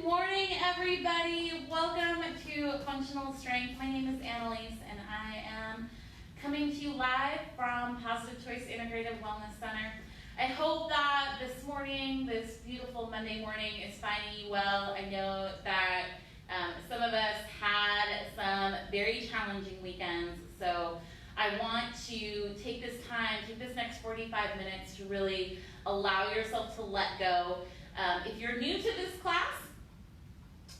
morning, everybody. Welcome to Functional Strength. My name is Anneliese, and I am coming to you live from Positive Choice Integrative Wellness Center. I hope that this morning, this beautiful Monday morning, is finding you well. I know that some of us had some very challenging weekends, so I want to take this next 45 minutes to really allow yourself to let go. If you're new to this class,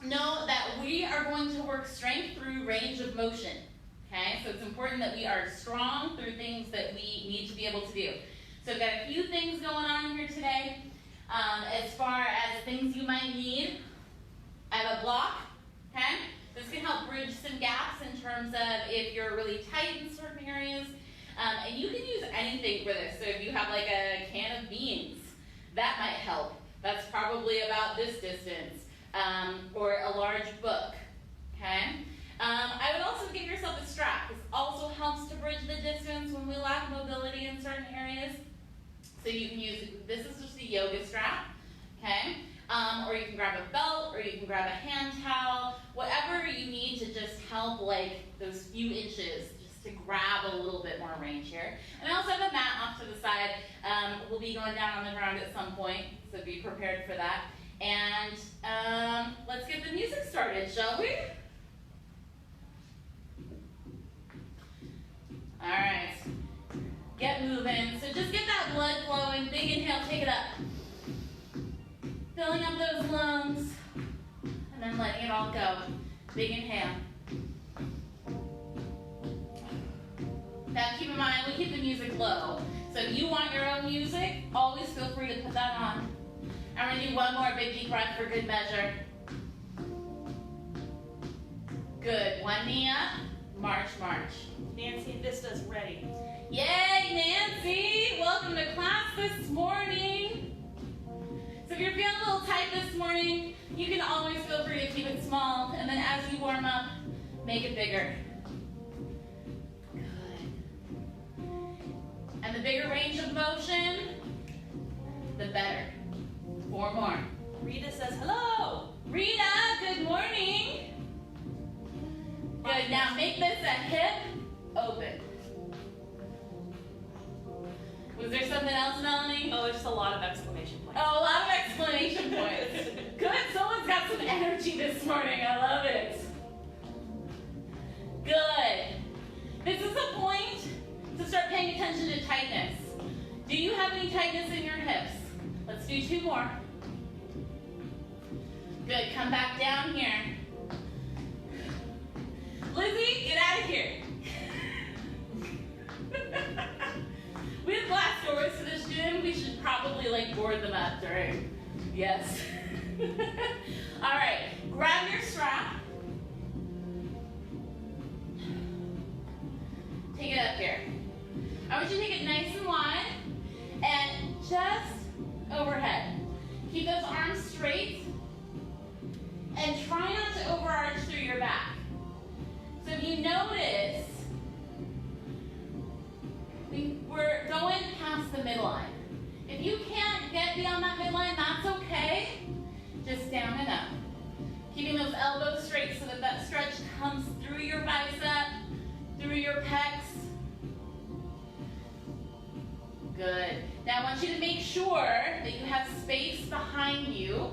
know that we are going to work strength through range of motion, okay? So it's important that we are strong through things that we need to be able to do. So I've got a few things going on here today. As far as things you might need, I have a block, okay? This can help bridge some gaps in terms of if you're really tight in certain areas. And you can use anything for this. So if you have like a can of beans, that might help. That's probably about this distance, or a large book, okay? I would also give yourself a strap. This also helps to bridge the distance when we lack mobility in certain areas. So you can use, this is just a yoga strap, okay? Or you can grab a belt, or you can grab a hand towel, whatever you need to just help like those few inches, just to grab a little bit more range here. And I also have a mat off to the side. We'll be going down on the ground at some point, so be prepared for that. And let's get the music started, shall we? All right, get moving. So just get that blood flowing. Big inhale, take it up. Filling up those lungs, and then letting it all go. Big inhale. Now keep in mind, we keep the music low. So if you want your own music, always feel free to put that on. I'm gonna do one more big deep breath for good measure. Good, one knee up, march, march. Nancy Vista's ready. Yay, Nancy! Welcome to class this morning. So if you're feeling a little tight this morning, you can always feel free to keep it small, and then as you warm up, make it bigger. Good. And the bigger range of motion, the better. 4 more. Rita says hello. Rita, good morning. Good, now make this a hip open. Was there something else, Melanie? Oh, just a lot of exclamation points. Oh, a lot of exclamation points. Good, someone's got some energy this morning. I love it. Good. This is a point to start paying attention to tightness. Do you have any tightness in your hips? Let's do 2 more. Good, come back down here. Lizzie, get out of here. We have glass doors to this gym. We should probably like board them up during. Yes. All right, grab your strap. Take it up here. I want you to take it nice and wide and just overhead. Keep those arms straight and try not to overarch through your back. So if you notice, we're going past the midline. If you can't get beyond that midline, that's okay. Just down and up. Keeping those elbows straight so that that stretch comes through your bicep, through your pecs. Good. Now I want you to make sure that you have space behind you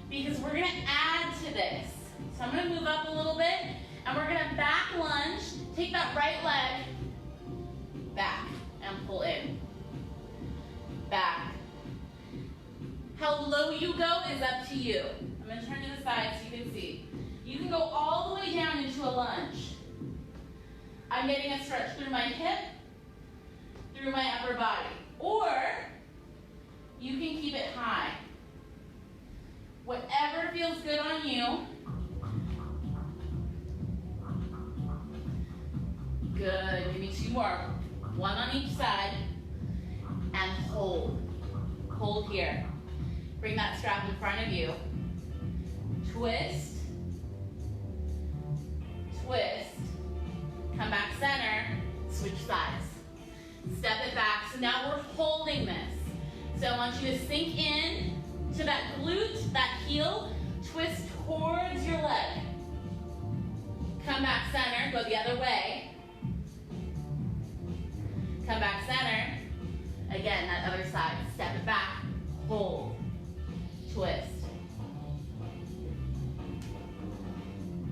because we're going to add to this. So I'm going to move up a little bit and we're going to back lunge. Take that right leg back and pull in. Back. How low you go is up to you. I'm going to turn to the side so you can see. You can go all the way down into a lunge. I'm getting a stretch through my hip, through my upper body. Or you can keep it high. Whatever feels good on you. Good. Give me 2 more. 1 on each side. And hold. Hold here. Bring that strap in front of you. Twist. Twist. Come back center. Switch sides. Step it back. So now we're holding this. So I want you to sink in to that glute, that heel. Twist towards your leg. Come back center, go the other way. Come back center. Again, that other side. Step it back. Hold. Twist.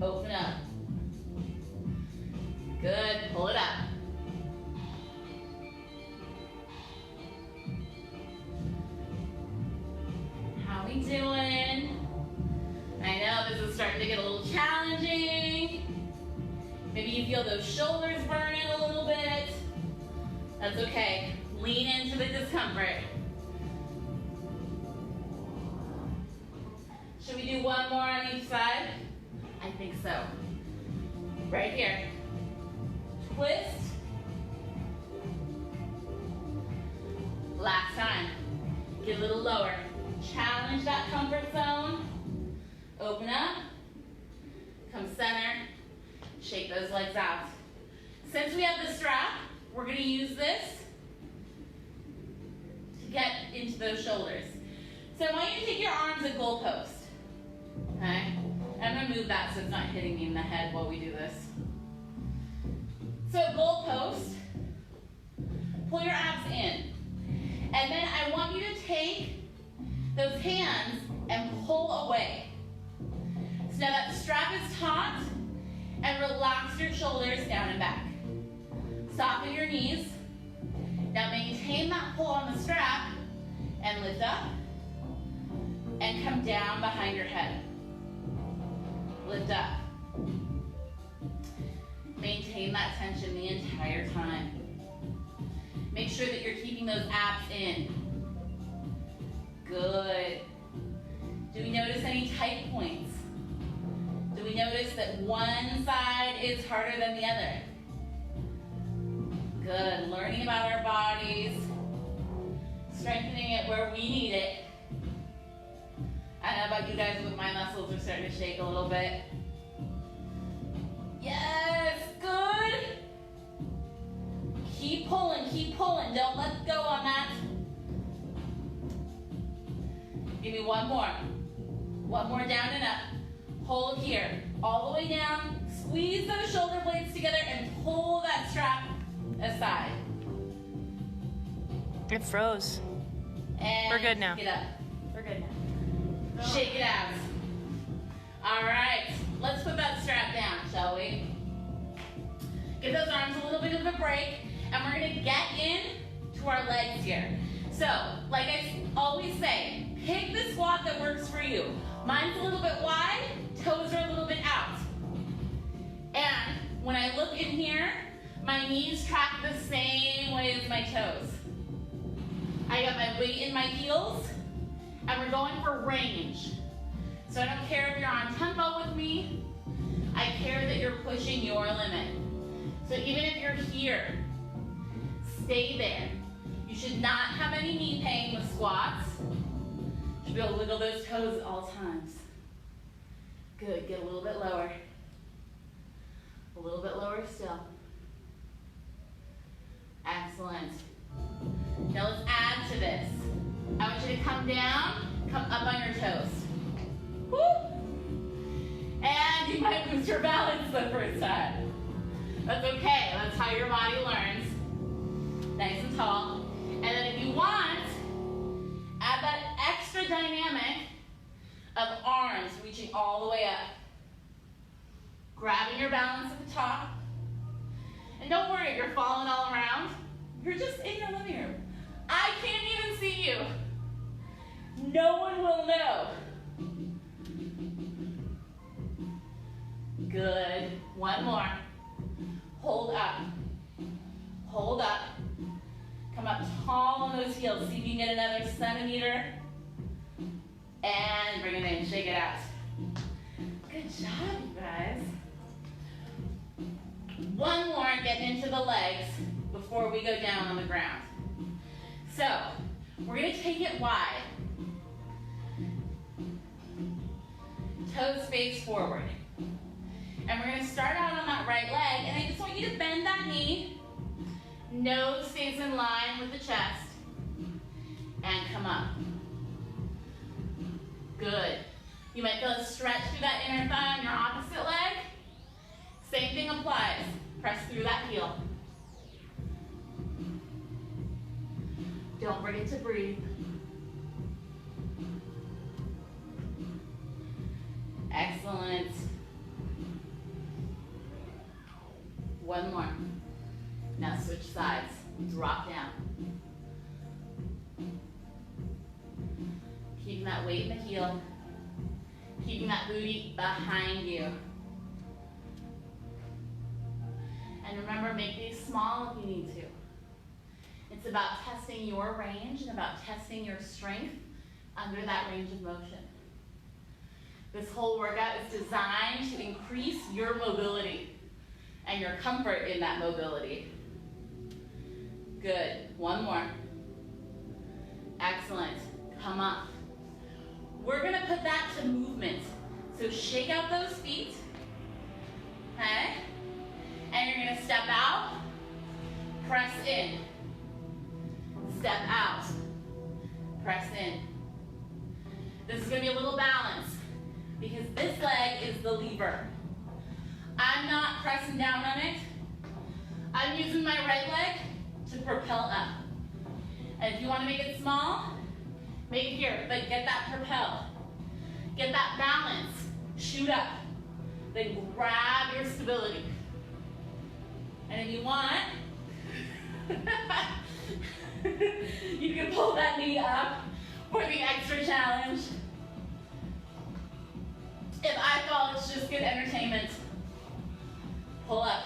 Open up. Good. Pull it up. How we doing? I know this is starting to get a little challenging. Maybe you feel those shoulders burning a little bit. That's okay. Lean into the discomfort. Should we do one more on each side? I think so. Right here. Twist. Last time. Get a little lower. Challenge that comfort zone. Open up. Come center. Shake those legs out. Since we have the strap, we're going to use this to get into those shoulders. So I want you to take your arms at goalpost. Okay? I'm going to move that so it's not hitting me in the head while we do this. So goalpost, pull your abs in. And then I want you to take those hands and pull away. So now that strap is taut, and relax your shoulders down and back. Soften your knees. Now maintain that pull on the strap and lift up and come down behind your head. Lift up. Maintain that tension the entire time. Make sure that you're keeping those abs in. Good. Do we notice any tight points? Do we notice that one side is harder than the other? Good. Learning about our bodies. Strengthening it where we need it. I don't know about you guys, but my muscles are starting to shake a little bit. Yes, good. Keep pulling. Don't let go on that. Give me one more. One more down and up. Hold here, all the way down. Squeeze those shoulder blades together and pull that strap aside. It froze. And we're good now. Get up. We're good now. Shake it out. All right, let's put that strap down, shall we? Give those arms a little bit of a break, and we're gonna get in to our legs here. So, like I always say, pick the squat that works for you. Mine's a little bit wide, toes are a little bit out. And when I look in here, my knees track the same way as my toes. I got my weight in my heels, and we're going for range. So I don't care if you're on tempo with me, I care that you're pushing your limit. So even if you're here, stay there. You should not have any knee pain with squats. You should be able to wiggle those toes at all times. Good, get a little bit lower. A little bit lower still. Excellent. Now let's add to this. I want you to come down, come up on your toes. Woo! And you might lose your balance the first time. That's okay, that's how your body learns. Nice and tall. And then if you want, add that extra dynamic of arms reaching all the way up. Grabbing your balance at the top. And don't worry if you're falling all around. You're just in your living room. I can't even see you. No one will know. Good. One more. Hold up. Hold up. Come up tall on those heels. See if you can get another centimeter. And bring it in. Shake it out. Good job, you guys. One more, getting into the legs before we go down on the ground. So, we're going to take it wide. Toes face forward. And we're going to start out on that right leg, and I just want you to bend that knee. Nose stays in line with the chest. And come up. Good. You might feel a stretch through that inner thigh on your opposite leg. Same thing applies. Press through that heel. Don't forget to breathe. Excellent. One more. Now switch sides. Drop down. Keeping that weight in the heel. Keeping that booty behind you. And remember, make these small if you need to. It's about testing your range and about testing your strength under that range of motion. This whole workout is designed to increase your mobility and your comfort in that mobility. Good. One more. Excellent. Come up. We're going to put that to movement. So shake out those feet. Okay? And you're going to step out, press in. Step out, press in. This is going to be a little balance because this leg is the lever. I'm not pressing down on it. I'm using my right leg to propel up. And if you want to make it small, make it here, but get that propel. Get that balance, shoot up. Then grab your stability. And if you want, you can pull that knee up for the extra challenge. If I fall, it's just good entertainment. Pull up.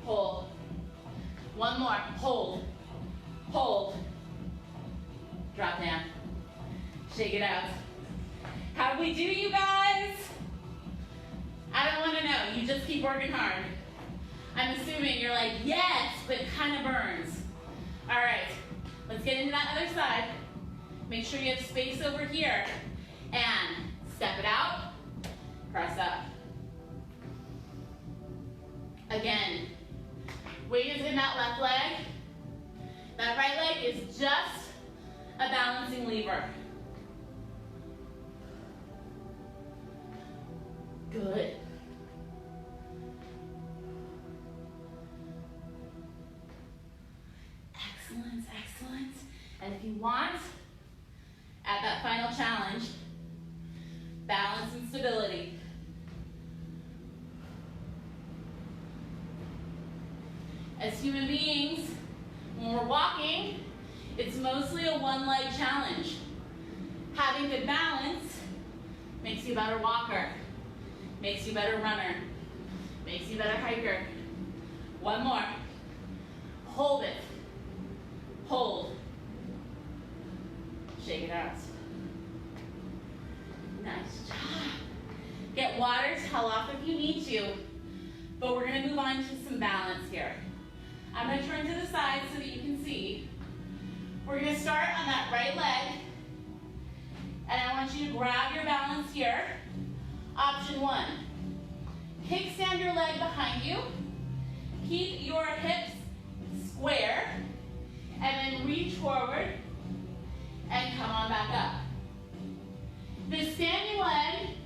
Pull. One more. Hold. Hold. Drop down. Shake it out. How'd we do, you guys? I don't want to know. You just keep working hard. I'm assuming you're like, yes, but it kind of burns. All right, let's get into that other side. Make sure you have space over here. And step it out, press up. Again, weight is in that left leg. That right leg is just a balancing lever. Good. Excellent, excellent. And if you want, at that final challenge, balance and stability. As human beings, when we're walking, it's mostly a one-leg challenge. Having good balance makes you a better walker, makes you a better runner, makes you a better hiker. One more. Hold it. Hold. Shake it out. Nice job. Get water, towel off if you need to, but we're going to move on to some balance here. I'm going to turn to the side so that you can see. We're going to start on that right leg, and I want you to grab your balance here. Option one, kickstand your leg behind you. Keep your hips square, and then reach forward and come on back up. This standing leg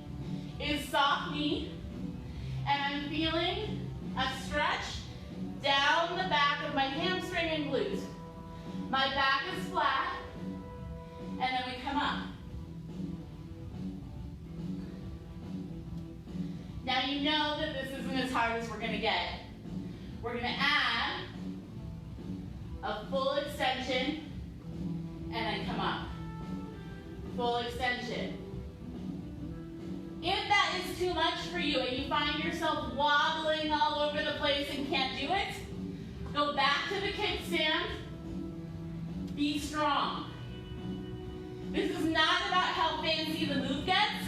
is soft knee, and I'm feeling a stretch down the back of my hamstring and glute. My back is flat, and then we come up. Now you know that this isn't as hard as we're going to get. We're going to add a full extension, and then come up. Full extension. If that is too much for you and you find yourself wobbling all over the place and can't do it, go back to the kickstand. Be strong. This is not about how fancy the move gets.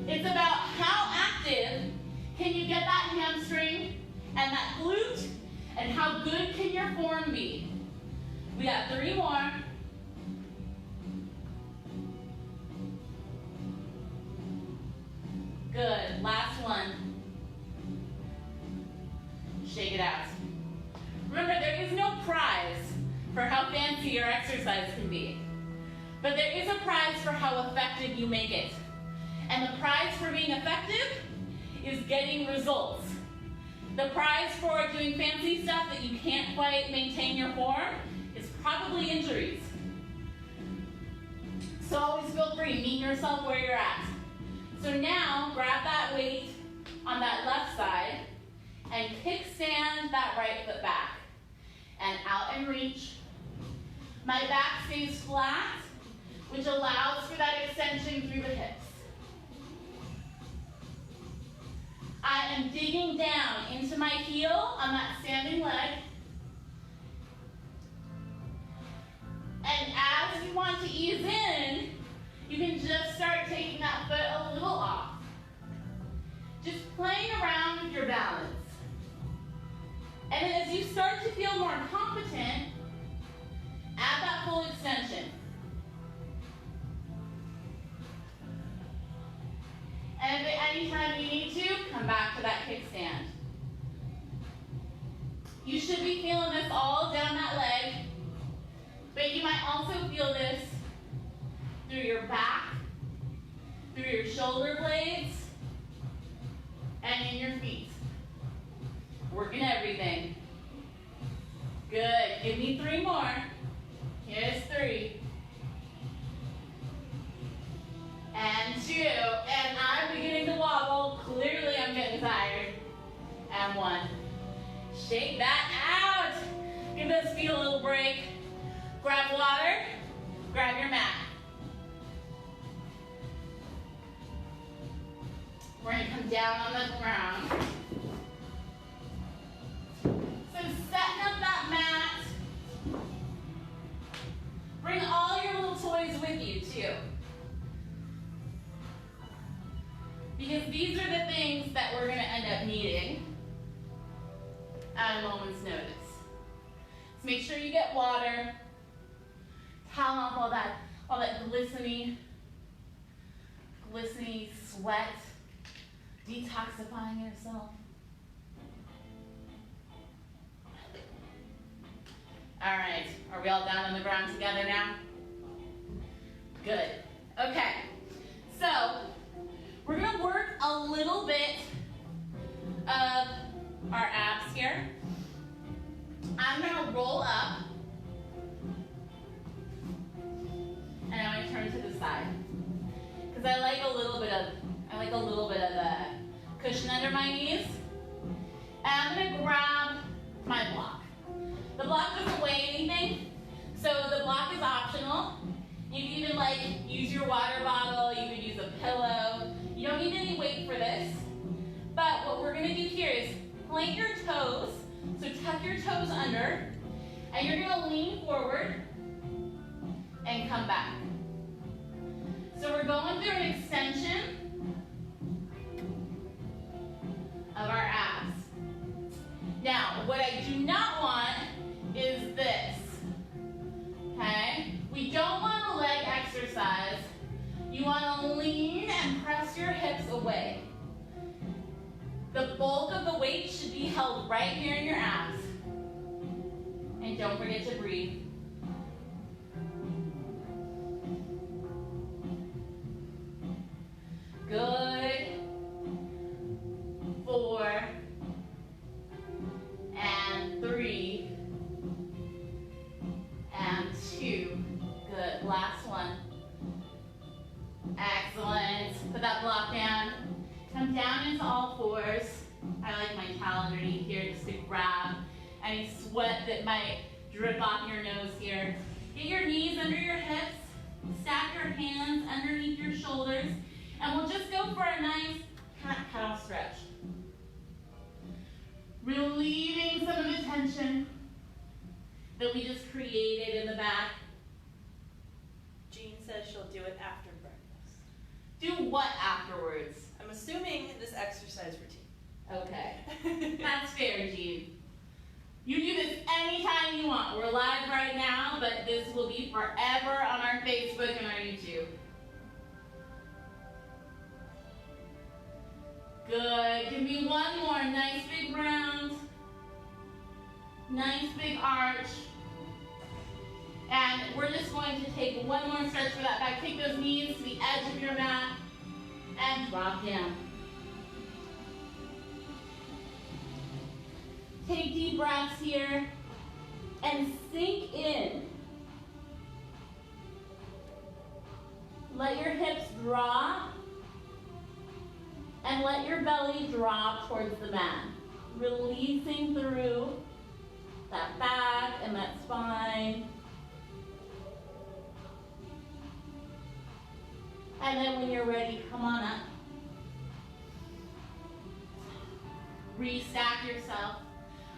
It's about how active can you get that hamstring and that glute, and how good can your form be. We got 3 more. Good. Last one. Shake it out. Remember, there is no prize for how fancy your exercise can be. But there is a prize for how effective you make it. And the prize for being effective is getting results. The prize for doing fancy stuff that you can't quite maintain your form is probably injuries. So always feel free, meet yourself where you're at. So now, grab that weight on that left side and kickstand that right foot back. And out and reach. My back stays flat, which allows for that extension through the hips. I am digging down into my heel on that standing leg. And as you want to ease in, you can just start taking that foot a little off. Just playing around with your balance. And then as you start to feel more competent, add that full extension. And if at any time you need to, come back to that kickstand. You should be feeling this all down that leg, but you might also feel this through your back, through your shoulder blades, and in your feet. Working everything. Good. Give me 3 more. Here's 3. And 2. And I'm beginning to wobble. Clearly I'm getting tired. And 1. Shake that out. Give those feet a little break. Grab water. Grab your mat. We're going to come down on the ground. So setting up that mat. Bring all your little toys with you too. Because these are the things that we're going to end up needing at a moment's notice. So make sure you get water. Towel off all that glistening sweat. Detoxifying yourself. All right, are we all down on the ground together now? Good. Okay, so we're gonna work a little bit of our abs here. I'm gonna roll up, and I'm gonna turn to the side because I like a little bit of the cushion under my knees. And I'm gonna grab my block. The block doesn't weigh anything, so the block is optional. You can even use your water bottle, you could use a pillow. You don't need any weight for this. But what we're gonna do here is plant your toes, so tuck your toes under, and you're gonna lean forward and come back. So we're going through an extension of our abs. Now, what I do not want is this, okay? We don't want a leg exercise. You want to lean and press your hips away. The bulk of the weight should be held right here in your abs. And don't forget to breathe. Good. 4. And 3. And 2. Good. Last one. Excellent. Put that block down. Come down into all fours. I like my towel underneath here just to grab any sweat that might drip off your nose here. Get your knees under your hips. Stack your hands underneath your shoulders. And we'll just go for a nice cat-cow stretch. Relieving some of the tension that we just created in the back. Jean says she'll do it after breakfast. Do what afterwards? I'm assuming this exercise routine. Okay. That's fair, Jean. You do this anytime you want. We're live right now, but this will be forever on our Facebook and our YouTube. Good. Give me one more. Nice big round. Nice big arch. And we're just going to take one more stretch for that back. Take those knees to the edge of your mat and drop down. Take deep breaths here and sink in. Let your hips drop and let your belly drop towards the mat. Releasing through that back and that spine. And then when you're ready, come on up. Restack yourself.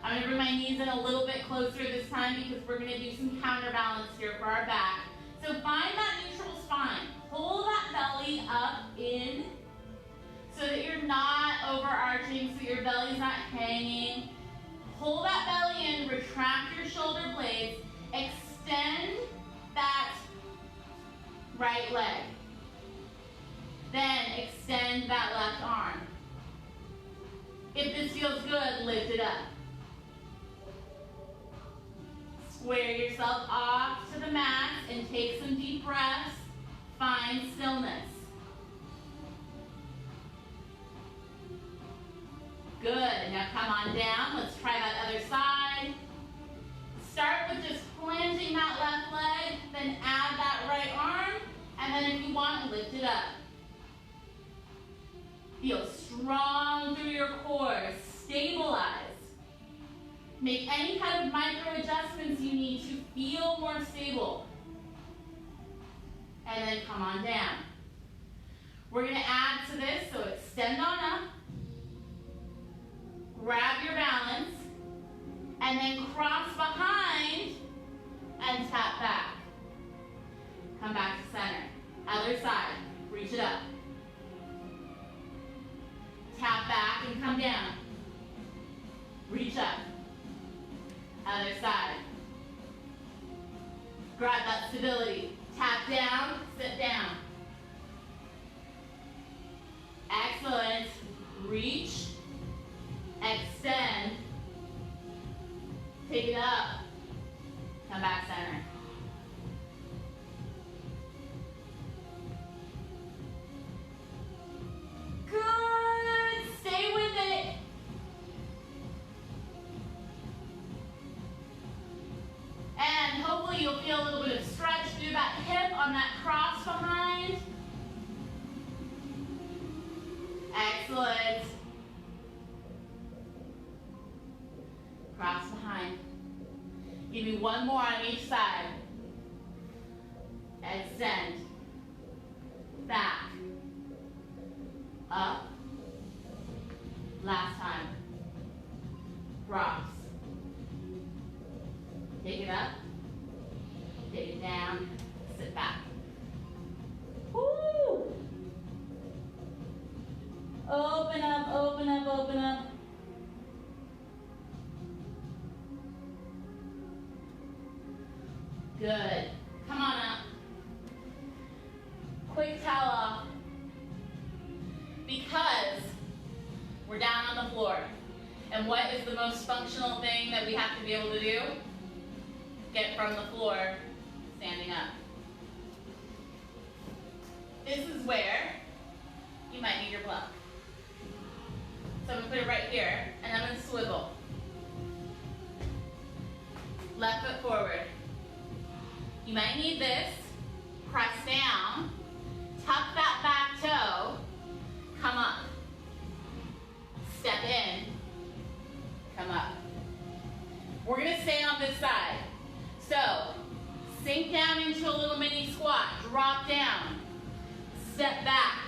I'm gonna bring my knees in a little bit closer this time because we're gonna do some counterbalance here for our back. So find that neutral spine. Pull that belly up in so that you're not overarching, so your belly's not hanging. Pull that belly in, retract your shoulder blades, extend that right leg. Then extend that left arm. If this feels good, lift it up. Square yourself off to the mat and take some deep breaths. Find stillness. Good, now come on down. Let's try that other side. Start with just planting that left leg, then add that right arm, and then if you want, lift it up. Feel strong through your core. Stabilize. Make any kind of micro adjustments you need to feel more stable. And then come on down. We're going to add to this, so extend on up. Grab your balance. And then cross behind and tap back. Come back to center. Other side. Reach it up. Tap back and come down. Reach up. Other side. Grab that stability. Tap down, sit down. Excellent. Reach. Extend. Take it up. Come back center. Good. Stay with it. And hopefully you'll feel a little bit of stretch through that hip on that cross behind. Excellent. Cross behind. Give me one more on each side. Extend. Back. Up. Last time. Cross. Take it up. Take it down. Sit back. Woo! Open up, open up, open up. Good. Come on up. Quick towel off. Because we're down on the floor. And what is the most functional thing that we have to be able to do? Get from the floor, standing up. This is where you might need your block. So I'm going to put it right here, and I'm going to swivel. Left foot forward. You might need this. Press down. Tuck that back toe. Come up. Step in. Come up. We're going to stay on this side. So, sink down into a little mini squat. Drop down. Step back.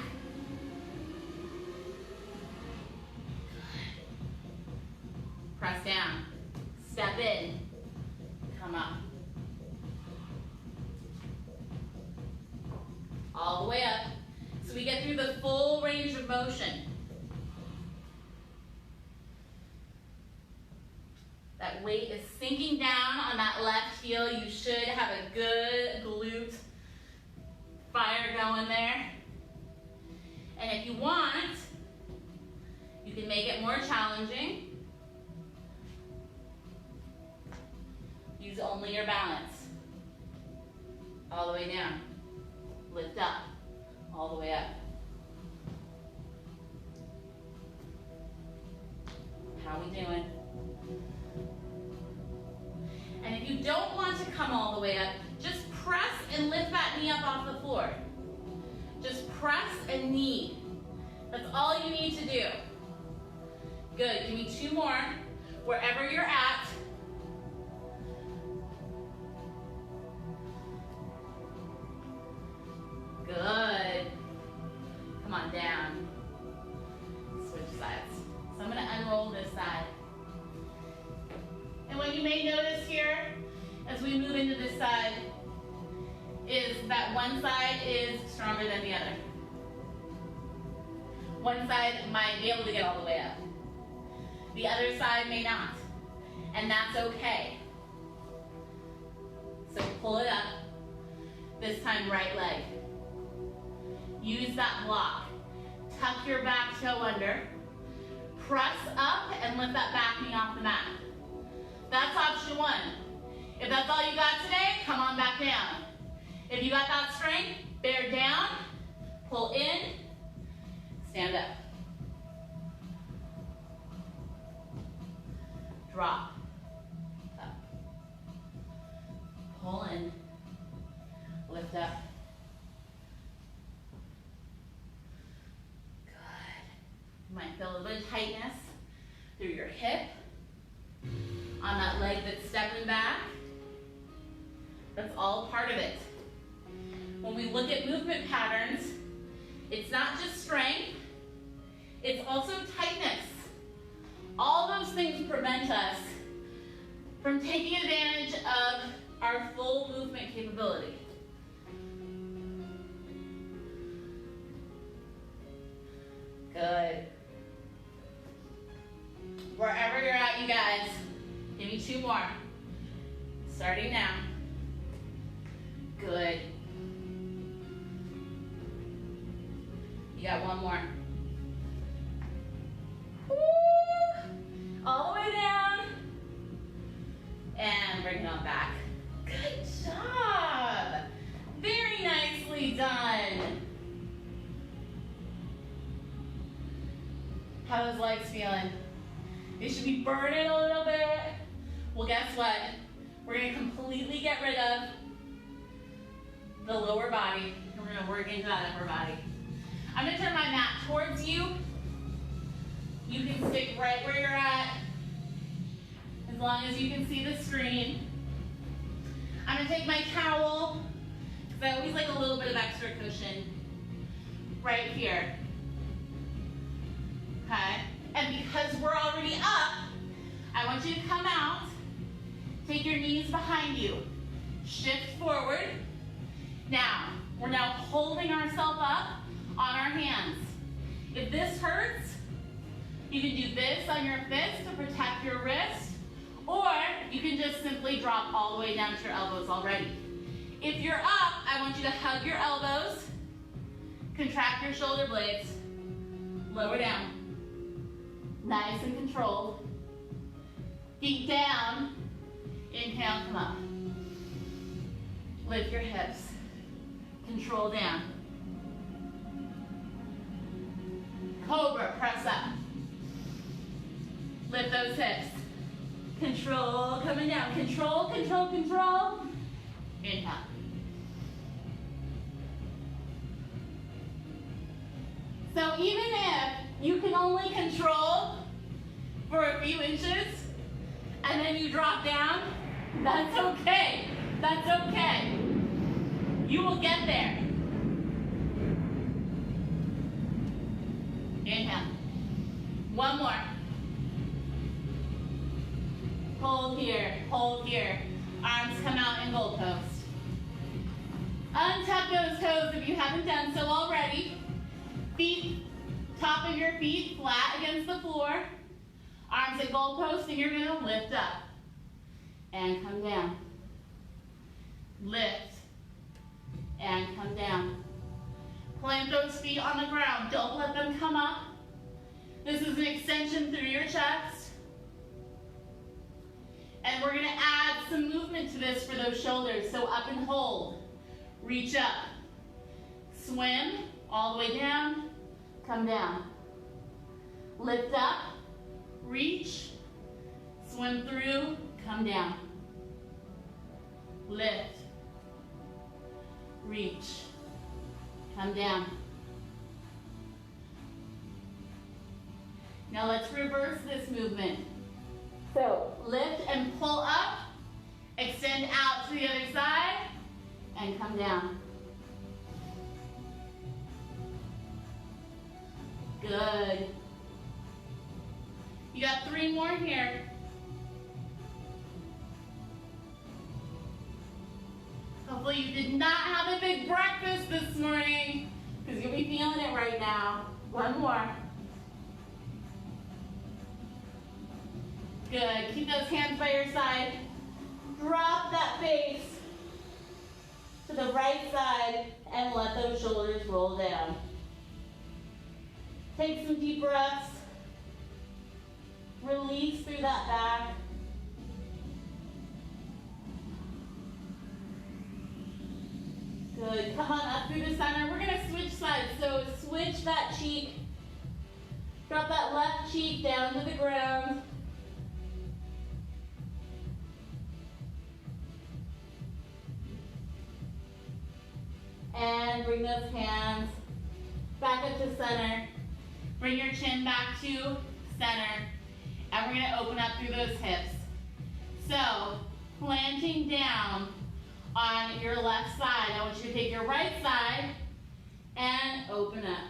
Press down. Step in. Come up. All the way up. So we get through the full range of motion. That weight is sinking down on that left heel. You should have a good glute fire going there. And if you want, you can make it more challenging. Use only your balance. all the way down. Lift up, all the way up. How we doing? And if you don't want to come all the way up, just press and lift that knee up off the floor. Just press and knee. That's all you need to do. Good, give me 2 more, wherever you're at. Good. Come on, down. Switch sides. So I'm gonna unroll this side. And what you may notice here, as we move into this side, is that one side is stronger than the other. One side might be able to get all the way up. The other side may not, and that's okay. So pull it up, this time right leg. Use that block. Tuck your back toe under, press up and lift that back knee off the mat. That's option 1. If that's all you got today, come on back down. If you got that strength, bear down, pull in, stand up. Drop, up, pull in, lift up. Good. You might feel a little bit of tightness through your hip, on that leg that's stepping back. That's all part of it. When we look at movement patterns, it's not just strength, it's also tightness. All those things prevent us from taking advantage of our full movement capability. Good. Wherever you're at, you guys, give me 2 more. Starting now. Good. You got 1 more. Woo! All the way down. And bring it on back. Good job. Very nicely done. How are those legs feeling? They should be burning a little bit. Well, guess what? We're going to completely get rid of the lower body. We're going to work into that upper body. I'm going to turn my mat towards you. You can stick right where you're at, as long as you can see the screen. I'm going to take my towel, because I always like a little bit of extra cushion, right here. Okay? And because we're already up, I want you to come out, take your knees behind you, shift forward. Now, we're now holding ourselves up on our hands. If this hurts, you can do this on your fist to protect your wrist, or you can just simply drop all the way down to your elbows already. If you're up, I want you to hug your elbows, contract your shoulder blades, lower down. Nice and controlled. Feet down. Inhale, come up. Lift your hips. Control down. Cobra, press up. Lift those hips. Control, coming down. Control, control, control. Inhale. So even if you can only control for a few inches and then you drop down, that's okay. That's okay. You will get there. Inhale. 1 more. Hold here, hold here. Arms come out in goal post. Untuck those toes if you haven't done so already. Feet, top of your feet flat against the floor. Arms at goal post, and you're going to lift up. And come down. Lift. And come down. Plant those feet on the ground. Don't let them come up. This is an extension through your chest. And we're going to add some movement to this for those shoulders. So up and hold. reach up. Swim all the way down, come down. Lift up, reach, swim through, come down. Lift, reach, come down. Now let's reverse this movement. So lift and pull up, extend out to the other side, and come down. Good. You got 3 more here. Hopefully you did not have a big breakfast this morning, because you'll be feeling it right now. 1 more. Good. Keep those hands by your side. Drop that face to the right side and let those shoulders roll down. Take some deep breaths. Release through that back. Good. Come on up through the center. We're going to switch sides. So switch that cheek. Drop that left cheek down to the ground. And bring those hands back up to center. Bring your chin back to center. And we're going to open up through those hips. So, planting down on your left side. I want you to take your right side and open up.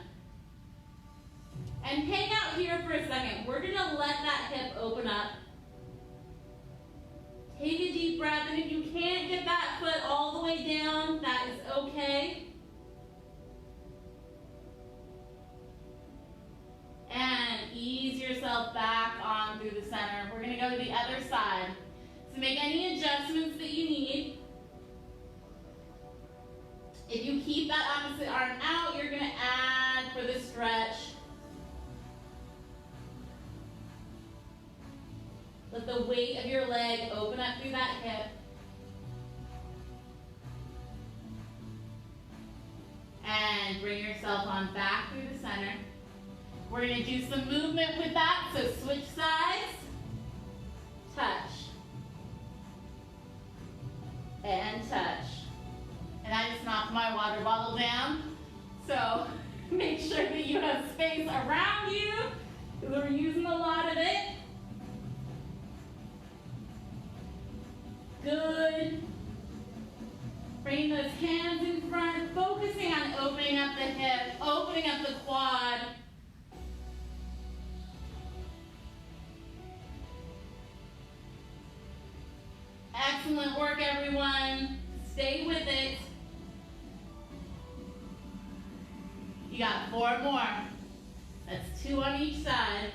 And hang out here for a second. We're going to let that hip open up. Take a deep breath, and if you can't get that foot all the way down, that is okay. And ease yourself back on through the center. We're going to go to the other side. So make any adjustments that you need. If you keep that opposite arm out, you're going to add for the stretch. Let the weight of your leg open up through that hip. And bring yourself on back through the center. We're going to do some movement with that. So switch sides. Touch. And touch. And I just knocked my water bottle down. So make sure that you have space around you, because we're using a lot of it. Good. Bringing those hands in front, focusing on opening up the hip, opening up the quad. Excellent work, everyone. Stay with it. You got 4 more. That's 2 on each side.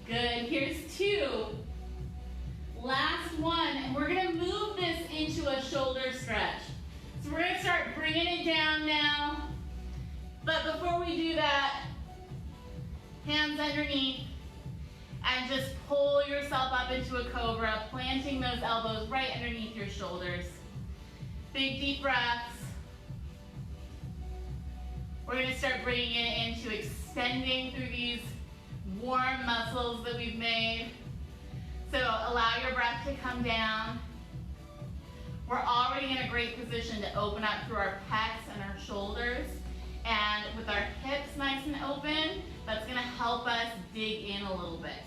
Good, here's 2. Last one, and we're gonna move this into a shoulder stretch. So we're gonna start bringing it down now. But before we do that, hands underneath, and just pull yourself up into a cobra, planting those elbows right underneath your shoulders. Big deep breaths. We're gonna start bringing it into extending through these warm muscles that we've made. So allow your breath to come down. We're already in a great position to open up through our pecs and our shoulders. And with our hips nice and open, that's gonna help us dig in a little bit.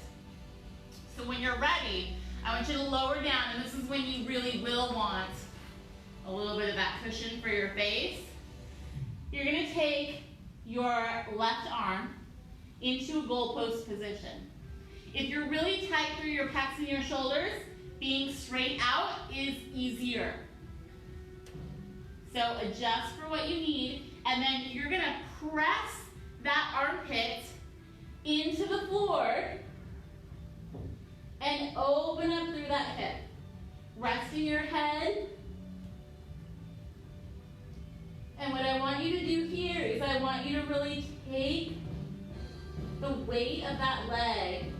So when you're ready, I want you to lower down, and this is when you really will want a little bit of that cushion for your face. You're gonna take your left arm into a goalpost position. If you're really tight through your pecs and your shoulders, being straight out is easier. So adjust for what you need, and then you're gonna press that armpit into the floor and open up through that hip. Resting your head. And what I want you to do here is I want you to really take the weight of that leg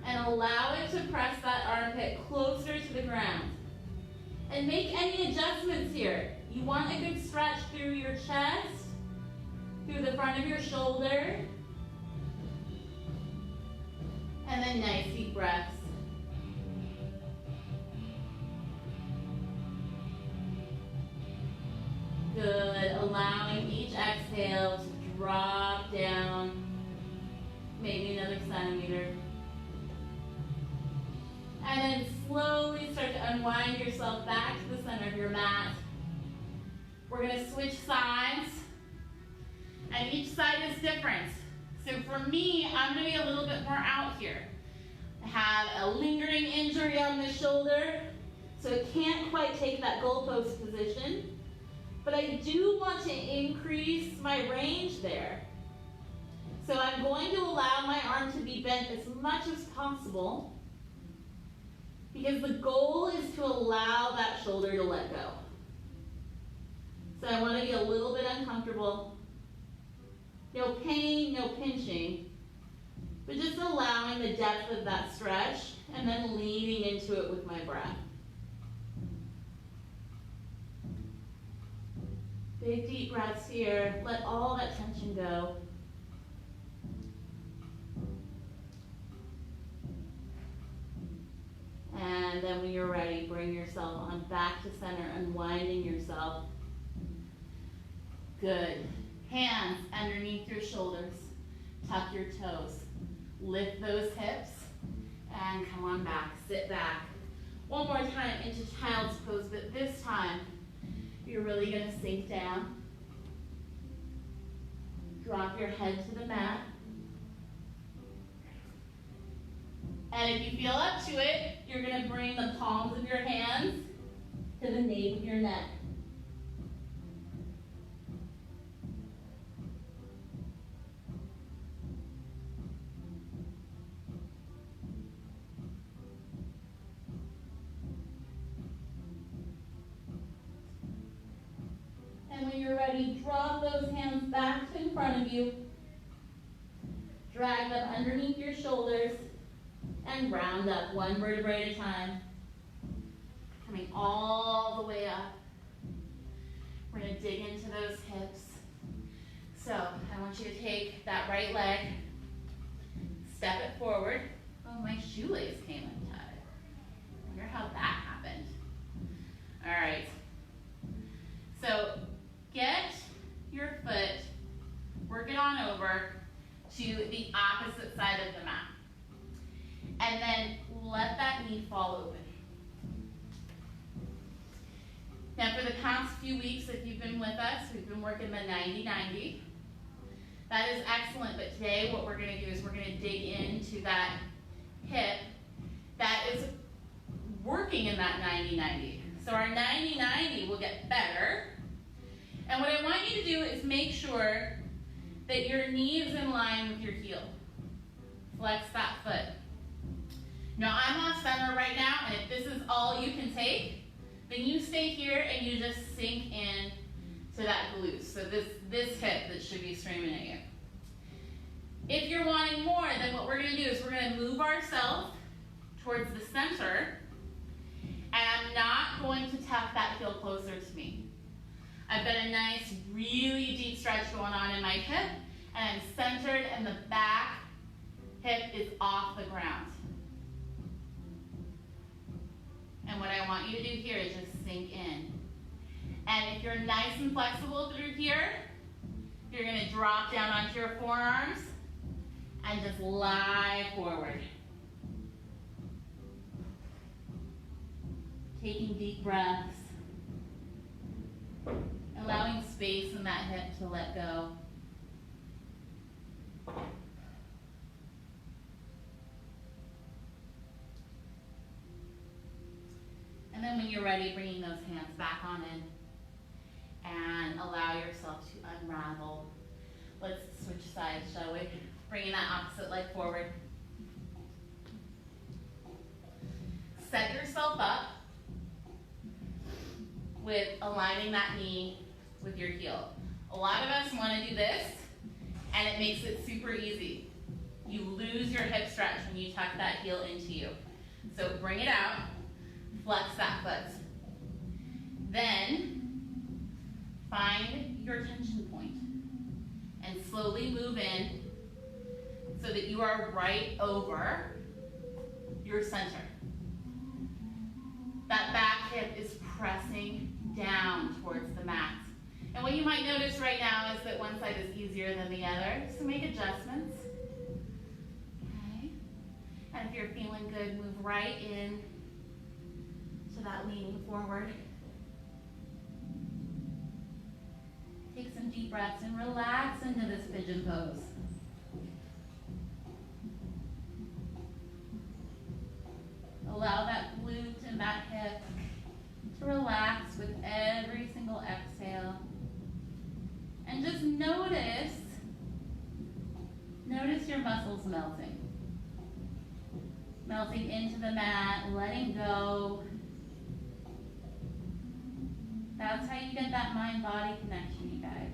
and allow it to press that armpit closer to the ground. And make any adjustments here. You want a good stretch through your chest, through the front of your shoulder, and then nice deep breaths. Good, allowing each exhale to drop down, maybe another centimeter. And then slowly start to unwind yourself back to the center of your mat. We're gonna switch sides, and each side is different. So for me, I'm gonna be a little bit more out here. I have a lingering injury on the shoulder, so it can't quite take that goalpost position. But I do want to increase my range there. So I'm going to allow my arm to be bent as much as possible, because the goal is to allow that shoulder to let go. So I want to be a little bit uncomfortable. No pain, no pinching, but just allowing the depth of that stretch and then leaning into it with my breath. Big deep breaths here. Let all that tension go. And then when you're ready, bring yourself on back to center, unwinding yourself. Good. Hands underneath your shoulders. Tuck your toes. Lift those hips and come on back. Sit back. One more time into child's pose, but this time you're really going to sink down. Drop your head to the mat. And if you feel up to it, you're going to bring the palms of your hands to the nape of your neck. And when you're ready, drop those hands back in front of you. Drag them underneath your shoulders and round up one vertebrae at a time. Coming all the way up. We're going to dig into those hips. So I want you to take that right leg, step it forward. Oh, my shoelace came untied. I wonder how that happened. All right. So get your foot, work it on over to the opposite side of the mat. And then let that knee fall open. Now for the past few weeks, if you've been with us, we've been working the 90-90. That is excellent, but today what we're going to do is we're going to dig into that hip that is working in that 90-90. So our 90-90 will get better. And what I want you to do is make sure that your knee is in line with your heel. Flex that foot. Now I'm off center right now, and if this is all you can take, then you stay here and you just sink in to that glute. So this hip that should be screaming at you. If you're wanting more, then what we're going to do is we're going to move ourselves towards the center, and I'm not going to tuck that heel closer to me. I've got a nice, really deep stretch going on in my hip, and I'm centered, and the back hip is off the ground. And what I want you to do here is just sink in. And if you're nice and flexible through here, you're going to drop down onto your forearms and just lie forward. Taking deep breaths. Allowing space in that hip to let go. And then when you're ready, bringing those hands back on in and allow yourself to unravel. Let's switch sides, shall we? Bringing that opposite leg forward. Set yourself up with aligning that knee with your heel. A lot of us want to do this, and it makes it super easy. You lose your hip stretch when you tuck that heel into you. So bring it out, flex that foot. Then find your tension point and slowly move in so that you are right over your center. That back hip is pressing down towards the mat. And what you might notice right now is that one side is easier than the other, so make adjustments. Okay. And if you're feeling good, move right in to that leaning forward. Take some deep breaths and relax into this pigeon pose. Allow that glute and that hip to relax with every single exhale. And just notice your muscles melting. Melting into the mat, letting go. That's how you get that mind-body connection, you guys.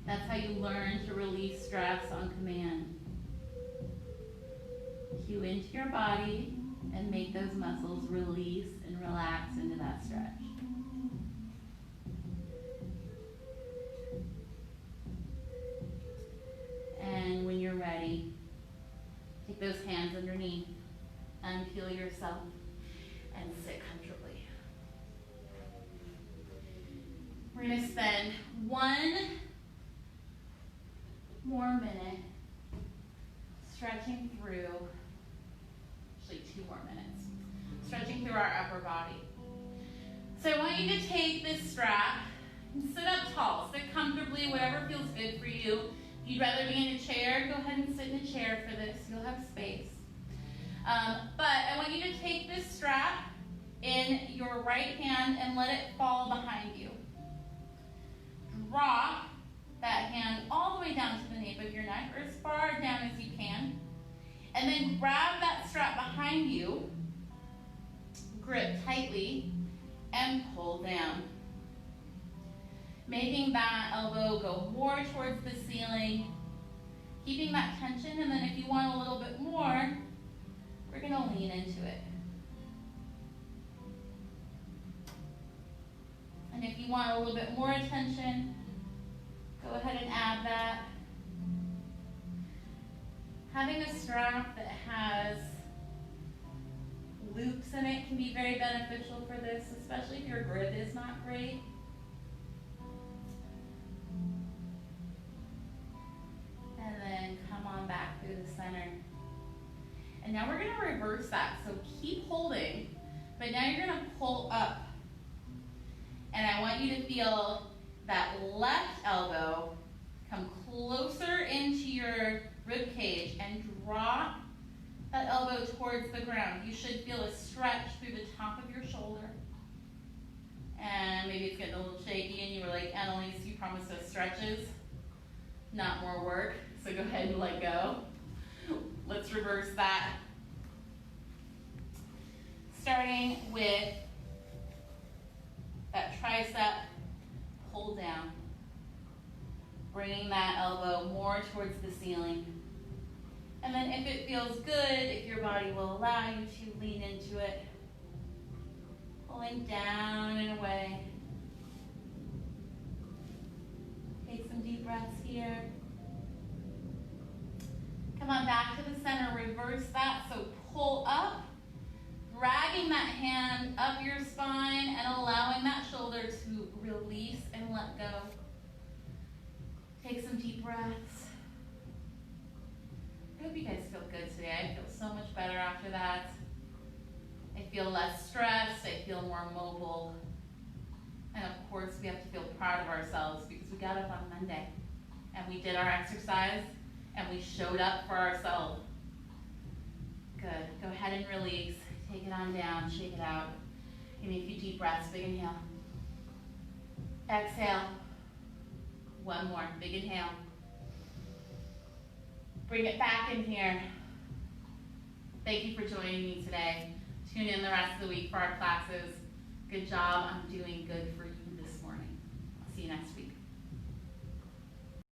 That's how you learn to release stress on command. Cue into your body and make those muscles release and relax into that stretch. And when you're ready, take those hands underneath, unpeel yourself, and sit comfortably. We're going to spend 1 more minute stretching through, actually 2 more minutes, stretching through our upper body. So I want you to take this strap and sit up tall, sit comfortably, whatever feels good for you. If you'd rather be in a chair, go ahead and sit in a chair for this, you'll have space. But I want you to take this strap in your right hand and let it fall behind you. Drop that hand all the way down to the nape of your neck, or as far down as you can. And then grab that strap behind you, grip tightly, and pull down. Making that elbow go more towards the ceiling, keeping that tension, and then if you want a little bit more, we're going to lean into it. And if you want a little bit more attention, go ahead and add that. Having a strap that has loops in it can be very beneficial for this, especially if your grip is not great. And then come on back through the center. And now we're going to reverse that. So keep holding, but now you're going to pull up. And I want you to feel that left elbow come closer into your rib cage and drop that elbow towards the ground. You should feel a stretch through the top of your shoulder. And maybe it's getting a little shaky and you were like, Anneliese, you promised us stretches, not more work. So go ahead and let go. Let's reverse that. Starting with that tricep, pull down. Bringing that elbow more towards the ceiling. And then if it feels good, if your body will allow you to, lean into it. Pulling down and away. Take some deep breaths here. Come on back to the center, reverse that. So pull up, dragging that hand up your spine and allowing that shoulder to release and let go. Take some deep breaths. I hope you guys feel good today. I feel so much better after that. I feel less stressed. I feel more mobile. And of course, we have to feel proud of ourselves because we got up on Monday and we did our exercise and we showed up for ourselves. Good. Go ahead and release. Take it on down. Shake it out. Give me a few deep breaths. Big inhale. Exhale. One more. Big inhale. Bring it back in here. Thank you for joining me today. Tune in the rest of the week for our classes. Good job on doing good for you this morning. I'll see you next week.